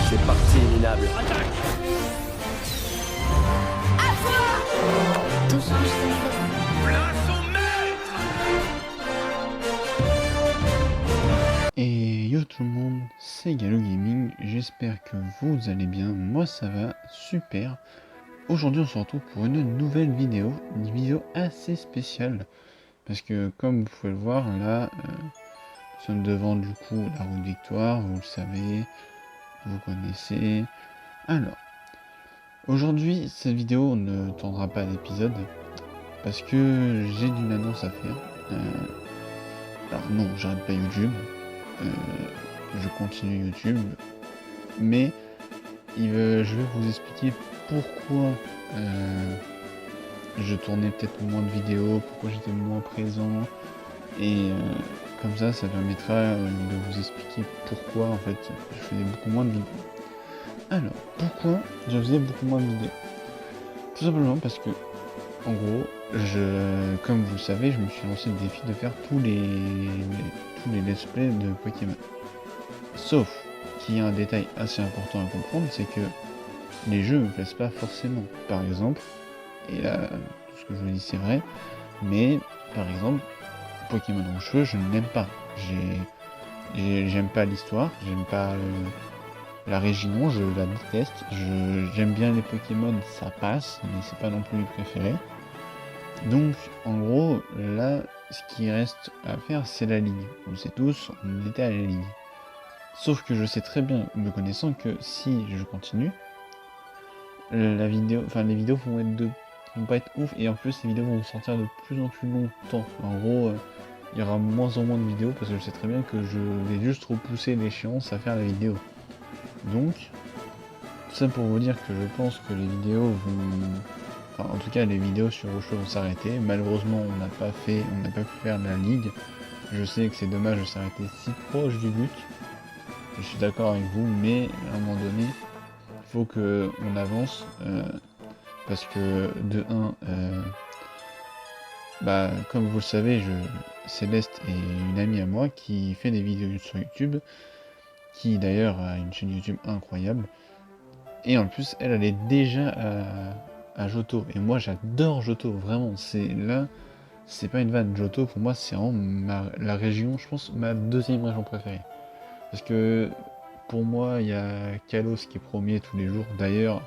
C'est parti, minable. Tout change de fait. Et yo tout le monde, c'est Gallo Gaming, j'espère que vous allez bien, moi ça va super. Aujourd'hui on se retrouve pour une nouvelle vidéo, une vidéo assez spéciale, parce que comme vous pouvez le voir là, nous sommes devant du coup la route Victoire, vous le savez, vous connaissez. Alors, aujourd'hui cette vidéo ne tournera pas d'épisode, parce que j'ai une annonce à faire. Alors non, j'arrête pas YouTube. Je continue YouTube, mais je vais vous expliquer pourquoi je tournais peut-être moins de vidéos, pourquoi j'étais moins présent, et comme ça permettra de vous expliquer pourquoi en fait je faisais beaucoup moins de vidéos. Alors, pourquoi je faisais beaucoup moins de vidéos? Tout simplement parce que, en gros, comme vous le savez, je me suis lancé le défi de faire tous les let's play de Pokémon. Sauf qu'il y a un détail assez important à comprendre, c'est que les jeux me plaisent pas forcément. Par exemple, et là, tout ce que je vous dis c'est vrai, mais par exemple, Pokémon Rouge-Feu, je ne l'aime pas. J'aime pas l'histoire, j'aime pas la région, je la déteste. J'aime bien les Pokémon, ça passe, mais c'est pas non plus mes préférés. Donc, en gros, là, ce qui reste à faire, c'est la ligue. On le sait tous, on était à la ligue. Sauf que je sais très bien, me connaissant, que si je continue, les vidéos vont pas être ouf, et en plus les vidéos vont sortir de plus en plus longtemps. En gros, il y aura moins en moins de vidéos parce que je sais très bien que je vais juste repousser l'échéance à faire la vidéo. Donc, tout ça pour vous dire que je pense que les vidéos vont... Enfin, en tout cas, les vidéos sur Rocheux vont s'arrêter. Malheureusement, on n'a pas pu faire la ligue. Je sais que c'est dommage de s'arrêter si proche du but. Je suis d'accord avec vous, mais à un moment donné, il faut qu'on avance, parce que de 1, comme vous le savez, Céleste est une amie à moi qui fait des vidéos sur YouTube, qui d'ailleurs a une chaîne YouTube incroyable, et en plus elle est déjà à Johto, et moi j'adore Johto, vraiment, c'est pas une vanne, Johto pour moi c'est vraiment la région, je pense, ma deuxième région préférée. Parce que pour moi, il y a Kalos qui est premier tous les jours. D'ailleurs,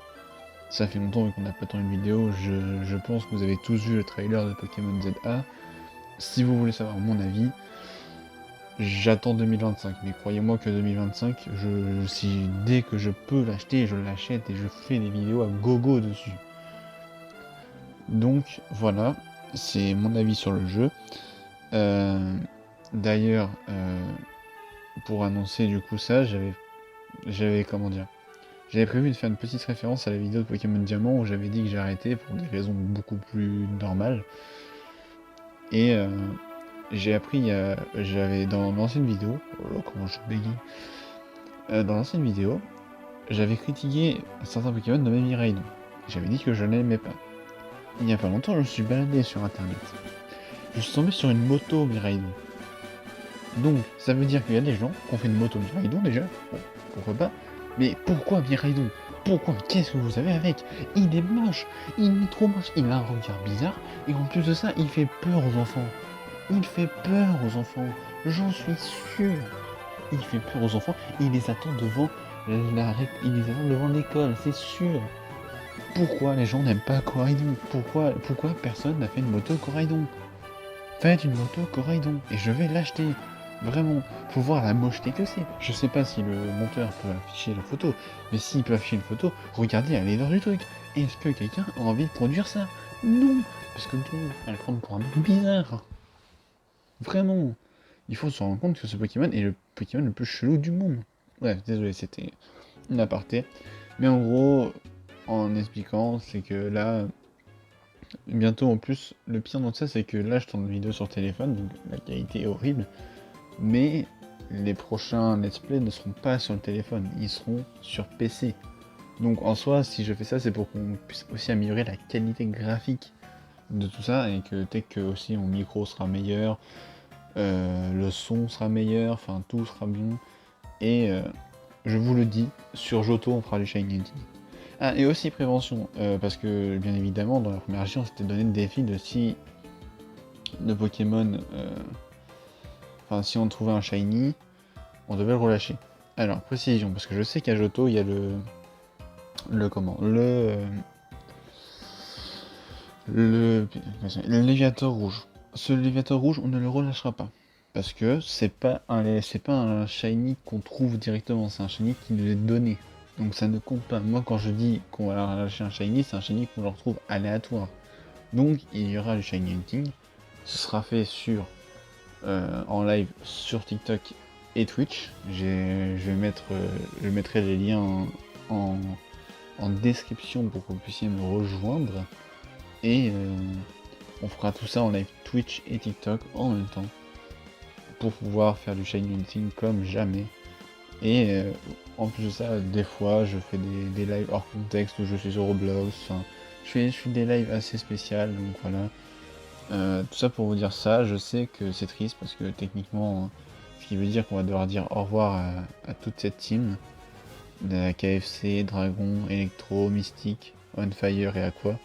ça fait longtemps qu'on n'a pas tourné une vidéo. Je pense que vous avez tous vu le trailer de Pokémon ZA. Si vous voulez savoir mon avis, j'attends 2025. Mais croyez-moi que 2025, dès que je peux l'acheter, je l'achète et je fais des vidéos à gogo dessus. Donc voilà, c'est mon avis sur le jeu. D'ailleurs, pour annoncer du coup ça, j'avais prévu de faire une petite référence à la vidéo de Pokémon Diamant où j'avais dit que j'arrêtais pour des raisons beaucoup plus normales. Et j'ai appris, j'avais dans l'ancienne vidéo, oh, comment je bégaye, dans l'ancienne vidéo, j'avais critiqué certains Pokémon de même Miraidon. J'avais dit que je n'aimais pas. Il n'y a pas longtemps, je me suis baladé sur internet. Je suis tombé sur une moto Miraidon. Donc, ça veut dire qu'il y a des gens qui ont fait une moto Miraidon déjà, bon, pourquoi pas, mais pourquoi Miraidon? Pourquoi? Qu'est-ce que vous avez avec? Il est moche, il est trop moche, il a un regard bizarre, et en plus de ça, il fait peur aux enfants. Il fait peur aux enfants, j'en suis sûr. Il fait peur aux enfants, il les attend devant l'école, c'est sûr. Pourquoi les gens n'aiment pas Coraidon? Pourquoi personne n'a fait une moto Coraidon? Faites une moto Coraidon, et je vais l'acheter. Vraiment, faut voir la mocheté que c'est. Je sais pas si le monteur peut afficher la photo, mais s'il peut afficher une photo, regardez la laideur du truc. Est-ce que quelqu'un a envie de produire ça? Non, parce que tout le monde va le prendre pour un mec bizarre. Vraiment, il faut se rendre compte que ce Pokémon est le Pokémon le plus chelou du monde. Bref, désolé, c'était une aparté. Mais en gros, en expliquant, c'est que là, bientôt en plus, le pire dans ça, c'est que là, je tourne une vidéo sur téléphone, donc la qualité est horrible. Mais les prochains let's play ne seront pas sur le téléphone, ils seront sur PC. Donc en soi, si je fais ça, c'est pour qu'on puisse aussi améliorer la qualité graphique de tout ça, et que peut-être que aussi mon micro sera meilleur, le son sera meilleur, enfin tout sera bien. Et je vous le dis, sur Johto on fera les Shiny Hunting. Ah, et aussi prévention, parce que bien évidemment dans la première région on s'était donné le défi de si le Pokémon, enfin si on trouvait un Shiny, on devait le relâcher. Alors précision, parce que je sais qu'à Johto il y a le Léviator rouge. Ce Léviator rouge, on ne le relâchera pas. Parce que c'est pas un shiny qu'on trouve directement, c'est un shiny qui nous est donné. Donc ça ne compte pas. Moi quand je dis qu'on va relâcher un shiny, c'est un shiny qu'on le retrouve aléatoire. Donc il y aura le shiny hunting. Ce sera fait en live sur TikTok et Twitch. Je mettrai les liens en description pour que vous puissiez me rejoindre. Et on fera tout ça en live Twitch et TikTok en même temps pour pouvoir faire du shiny hunting comme jamais. Et en plus de ça, des fois je fais des lives hors contexte où je suis sur Roblox. Enfin, je fais des lives assez spéciales, donc voilà. Tout ça pour vous dire ça. Je sais que c'est triste parce que techniquement, ce qui veut dire qu'on va devoir dire au revoir à toute cette team de la KFC, Dragon, Electro, Mystique, Onfire et Aqua.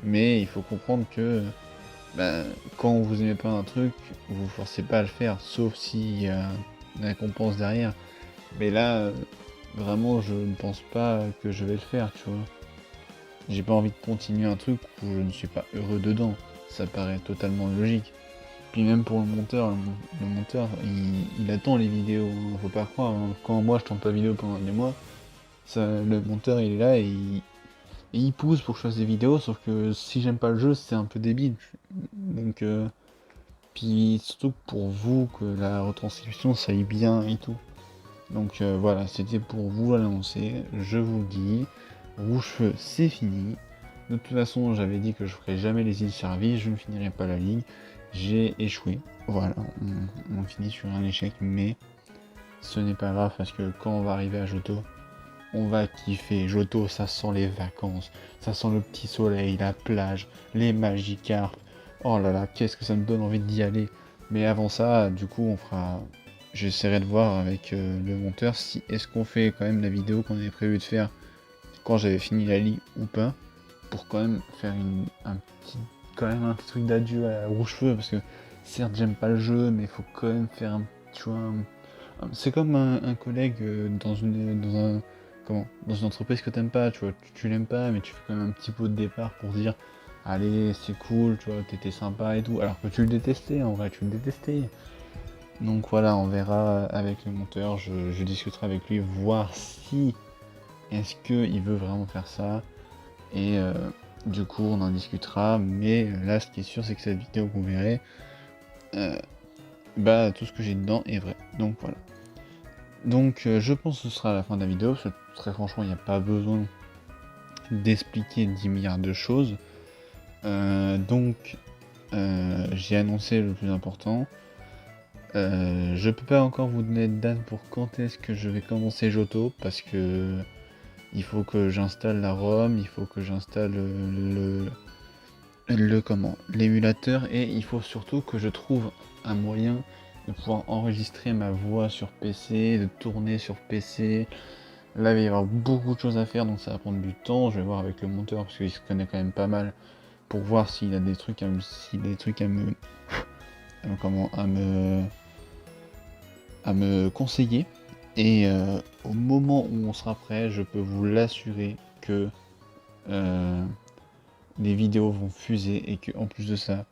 Mais il faut comprendre que quand vous aimez pas un truc, vous forcez pas à le faire, sauf s'il y a une récompense derrière. Mais là, vraiment, je ne pense pas que je vais le faire, tu vois. J'ai pas envie de continuer un truc où je ne suis pas heureux dedans. Ça paraît totalement logique. Puis même pour le monteur, il attend les vidéos, hein, faut pas croire. Hein. Quand moi je tourne pas vidéo pendant des mois, le monteur il est là et il pousse pour que je fasse des vidéos, sauf que si j'aime pas le jeu, c'est un peu débile. Donc, puis surtout pour vous, que la retranscription ça aille bien et tout. Donc voilà, c'était pour vous l'annoncer, je vous le dis, Rouge-Feu c'est fini. De toute façon, j'avais dit que je ferais jamais les îles servies, je ne finirai pas la ligue. J'ai échoué. Voilà, on finit sur un échec, mais ce n'est pas grave parce que quand on va arriver à Johto, on va kiffer. Johto, ça sent les vacances, ça sent le petit soleil, la plage, les Magikarp. Oh là là, qu'est-ce que ça me donne envie d'y aller. Mais avant ça, du coup, j'essaierai de voir avec le monteur si est-ce qu'on fait quand même la vidéo qu'on avait prévu de faire quand j'avais fini la ligue ou pas, pour quand même faire un petit truc d'adieu à Rouge-Feu, parce que certes j'aime pas le jeu, mais il faut quand même faire c'est comme un collègue dans une entreprise que t'aimes pas, tu vois, tu l'aimes pas, mais tu fais quand même un petit pot de départ pour dire allez c'est cool, tu vois, t'étais sympa et tout, alors que tu le détestais, en vrai tu le détestais. Donc voilà, on verra avec le monteur, je discuterai avec lui, voir si est-ce qu'il veut vraiment faire ça. Et du coup on en discutera, mais là ce qui est sûr c'est que cette vidéo que vous verrez, tout ce que j'ai dedans est vrai. Donc voilà. Donc je pense que ce sera la fin de la vidéo, parce que très franchement il n'y a pas besoin d'expliquer 10 milliards de choses. J'ai annoncé le plus important. Je peux pas encore vous donner de date pour quand est-ce que je vais commencer Johto, parce que il faut que j'installe la ROM, il faut que j'installe l'émulateur, et il faut surtout que je trouve un moyen de pouvoir enregistrer ma voix sur PC, de tourner sur PC. Là il va y avoir beaucoup de choses à faire, donc ça va prendre du temps. Je vais voir avec le monteur parce qu'il se connaît quand même pas mal, pour voir s'il a des trucs à me conseiller. Et au moment où on sera prêt, je peux vous l'assurer que les vidéos vont fuser, et qu'en plus de ça,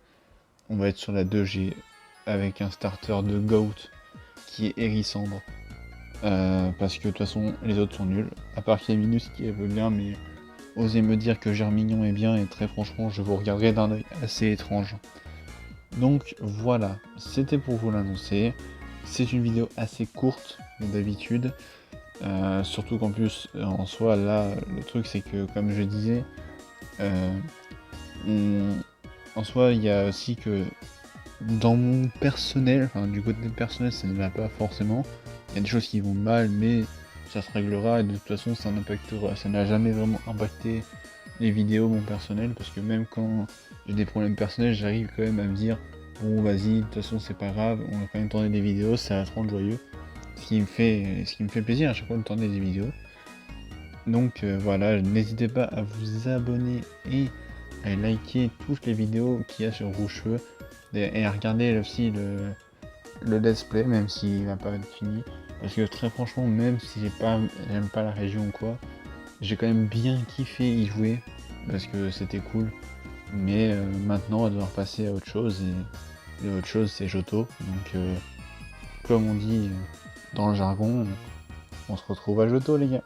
on va être sur la 2G avec un starter de GOAT qui est Hérissandre. Parce que de toute façon, les autres sont nuls. À part qu'il y a Minus qui veut bien, mais osez me dire que Germignon est bien, et très franchement, je vous regarderai d'un œil assez étrange. Donc voilà, c'était pour vous l'annoncer. C'est une vidéo assez courte d'habitude. Surtout qu'en plus, en soi, là, le truc c'est que, comme je disais, en soi, il y a aussi que dans mon personnel, enfin du côté personnel, ça ne va pas forcément. Il y a des choses qui vont mal, mais ça se réglera, et de toute façon, ça n'a jamais vraiment impacté les vidéos, mon personnel, parce que même quand j'ai des problèmes personnels, j'arrive quand même à me dire bon, vas-y, de toute façon, c'est pas grave, on va quand même tourner des vidéos, ça va te rendre joyeux. ce qui me fait plaisir à chaque fois de tourner des vidéos. Donc voilà, n'hésitez pas à vous abonner et à liker toutes les vidéos qu'il y a sur Rouge-Feu et à regarder aussi le let's play, même s'il va pas être fini. Parce que très franchement, même si j'aime pas la région ou quoi, j'ai quand même bien kiffé y jouer parce que c'était cool. Mais maintenant, on va devoir passer à autre chose et autre chose, c'est Johto. Donc, comme on dit dans le jargon, on se retrouve à Johto, les gars.